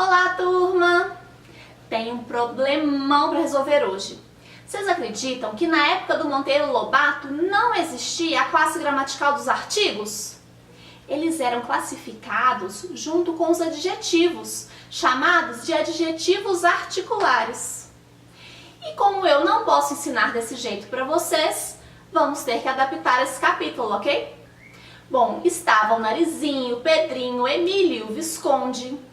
Olá, turma! Tem um problemão para resolver hoje. Vocês acreditam que na época do Monteiro Lobato não existia a classe gramatical dos artigos? Eles eram classificados junto com os adjetivos, chamados de adjetivos articulares. E como eu não posso ensinar desse jeito para vocês, vamos ter que adaptar esse capítulo, ok? Bom, estavam Narizinho, Pedrinho, Emílio e o Visconde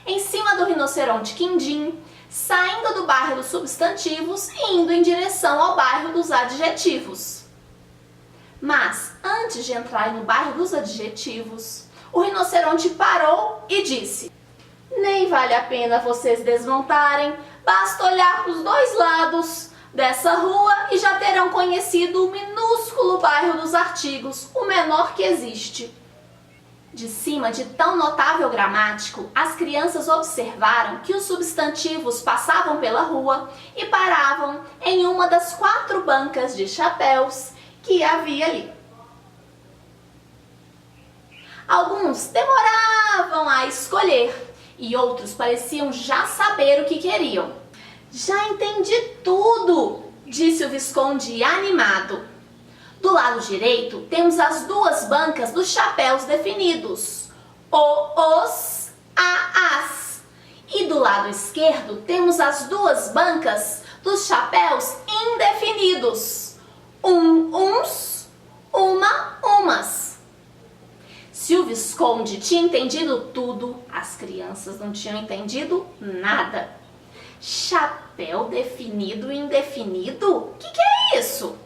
em cima do rinoceronte Quindim, saindo do bairro dos substantivos e indo em direção ao bairro dos adjetivos. Mas, antes de entrar no bairro dos adjetivos, o rinoceronte parou e disse: "Nem vale a pena vocês desmontarem, basta olhar para os dois lados dessa rua e já terão conhecido o minúsculo bairro dos artigos, o menor que existe." De cima de tão notável gramático, as crianças observaram que os substantivos passavam pela rua e paravam em uma das 4 bancas de chapéus que havia ali. Alguns demoravam a escolher e outros pareciam já saber o que queriam. "Já entendi tudo", disse o Visconde animado. Do lado direito, temos as 2 bancas dos chapéus definidos, os, as. E do lado esquerdo, temos as 2 bancas dos chapéus indefinidos, uns, umas. Se o Visconde tinha entendido tudo, as crianças não tinham entendido nada. Chapéu definido e indefinido? O que é isso?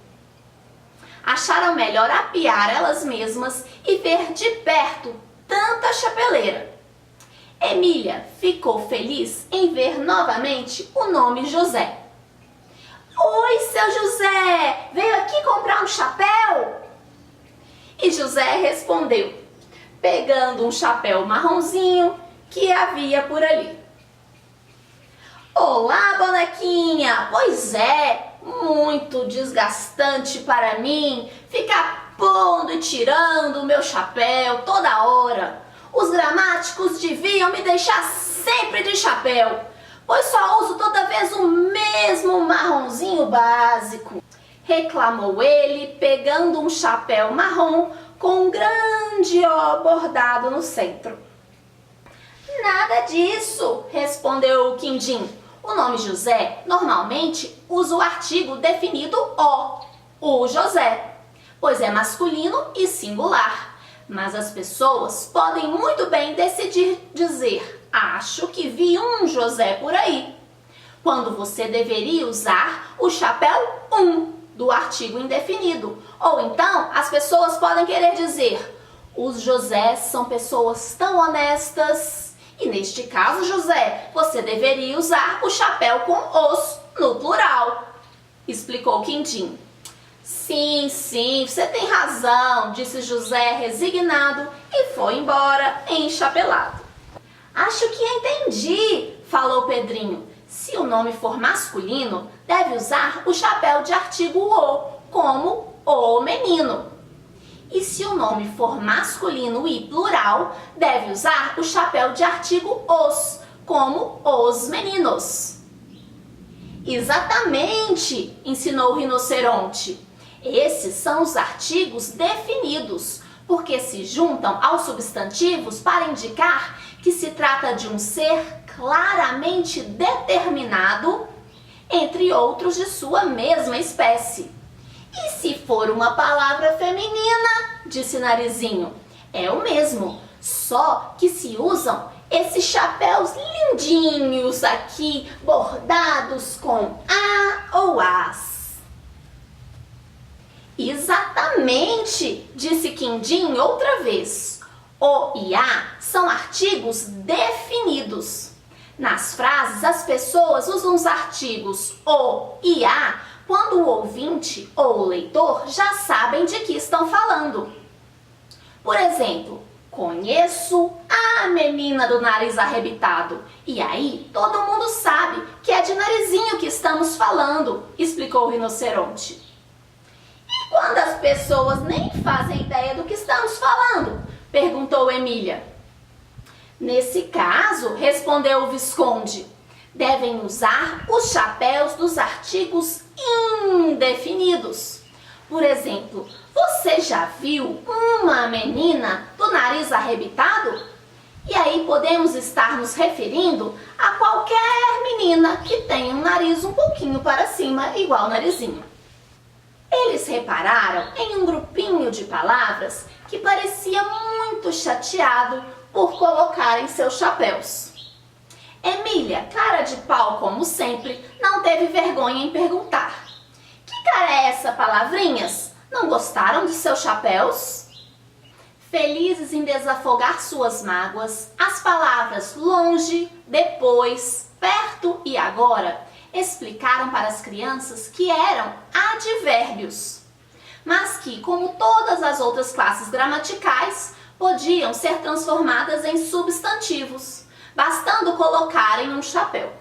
Acharam melhor apiar elas mesmas e ver de perto tanta chapeleira. Emília ficou feliz em ver novamente o nome José. "Oi, seu José, veio aqui comprar um chapéu?" E José respondeu, pegando um chapéu marronzinho que havia por ali. "Olá, bonequinha, pois é, muito desgastante para mim ficar pondo e tirando o meu chapéu toda hora. Os gramáticos deviam me deixar sempre de chapéu, pois só uso toda vez o mesmo marronzinho básico", reclamou ele, pegando um chapéu marrom com um grande O bordado no centro. "Nada disso", respondeu o Quindim. "O nome José normalmente usa o artigo definido o José, pois é masculino e singular. Mas as pessoas podem muito bem decidir dizer: 'Acho que vi um José por aí', quando você deveria usar o chapéu do artigo indefinido. Ou então as pessoas podem querer dizer: 'Os Josés são pessoas tão honestas'. E neste caso, José, você deveria usar o chapéu com os no plural", explicou Quindim. Sim, você tem razão", disse José resignado e foi embora enchapelado. "Acho que entendi", falou Pedrinho. "Se o nome for masculino, deve usar o chapéu de artigo o, como o menino. E se o nome for masculino e plural, deve usar o chapéu de artigo os, como os meninos." "Exatamente", ensinou o rinoceronte. "Esses são os artigos definidos, porque se juntam aos substantivos para indicar que se trata de um ser claramente determinado entre outros de sua mesma espécie." "E se for uma palavra feminina", disse Narizinho, "é o mesmo, só que se usam esses chapéus lindinhos aqui, bordados com a ou as." "Exatamente", disse Quindim outra vez. "O e a são artigos definidos. Nas frases, as pessoas usam os artigos o e a quando o ouvinte ou o leitor já sabem de que estão falando. Por exemplo, conheço a menina do nariz arrebitado. E aí todo mundo sabe que é de Narizinho que estamos falando, explicou o rinoceronte. E quando as pessoas nem fazem ideia do que estamos falando? Perguntou Emília. Nesse caso, respondeu o Visconde, devem usar os chapéus dos artigos indefinidos. Por exemplo, você já viu uma menina do nariz arrebitado? E aí podemos estar nos referindo a qualquer menina que tenha um nariz um pouquinho para cima, igual o narizinho. Eles repararam em um grupinho de palavras que parecia muito chateado por colocarem seus chapéus. Emília, cara de pau como sempre, não teve vergonha em perguntar: que cara é essa, palavrinhas? Não gostaram de seus chapéus? Felizes em desafogar suas mágoas, as palavras longe, depois, perto e agora explicaram para as crianças que eram advérbios, mas que, como todas as outras classes gramaticais, podiam ser transformadas em substantivos, bastando colocarem um chapéu.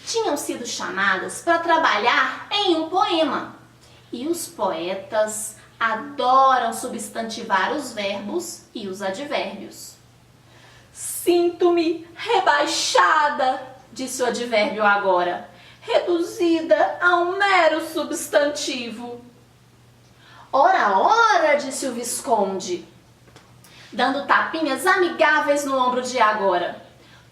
Tinham sido chamadas para trabalhar em um poema, e os poetas adoram substantivar os verbos e os advérbios. Sinto-me rebaixada, disse o advérbio agora, reduzida a um mero substantivo. Ora, ora, disse o Visconde, dando tapinhas amigáveis no ombro de agora.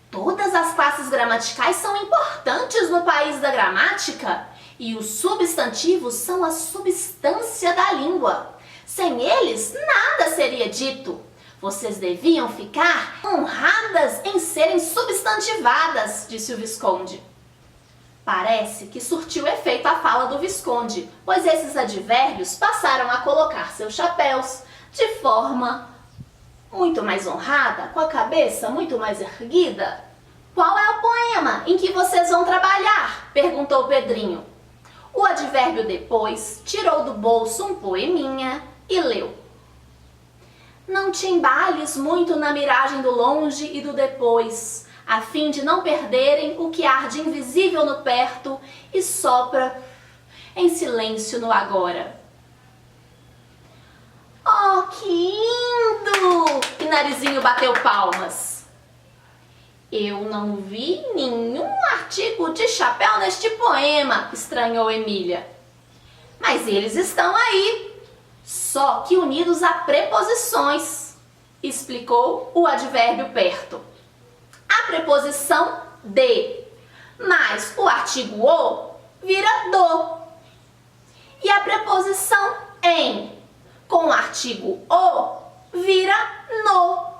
Todas as classes gramaticais são importantes no país da gramática e os substantivos são a substância da língua. Sem eles, nada seria dito. Vocês deviam ficar honradas em serem substantivadas, disse o Visconde. Parece que surtiu efeito a fala do Visconde, pois esses advérbios passaram a colocar seus chapéus de forma muito mais honrada, com a cabeça muito mais erguida. Qual é o poema em que vocês vão trabalhar? Perguntou Pedrinho. O advérbio depois tirou do bolso um poeminha e leu. Não te embales muito na miragem do longe e do depois, a fim de não perderem o que arde invisível no perto e sopra em silêncio no agora. Oh, que lindo! E Narizinho bateu palmas. Eu não vi nenhum artigo de chapéu neste poema, estranhou Emília. Mas eles estão aí, só que unidos a preposições, explicou o advérbio perto. A preposição de, mais o artigo o, vira do. E a preposição em, com o artigo o, vira no.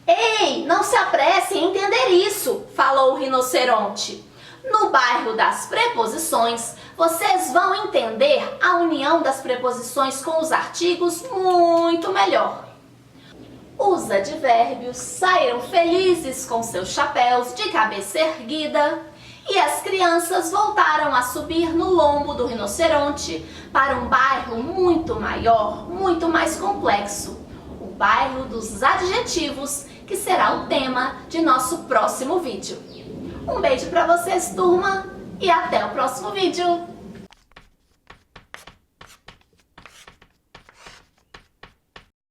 Ei, não se apresse em entender isso, falou o rinoceronte. No bairro das preposições, vocês vão entender a união das preposições com os artigos muito melhor. Os advérbios saíram felizes com seus chapéus de cabeça erguida e as crianças voltaram a subir no lombo do rinoceronte para um bairro muito maior, muito mais complexo, o bairro dos adjetivos, que será o tema de nosso próximo vídeo. Um beijo para vocês, turma, e até o próximo vídeo!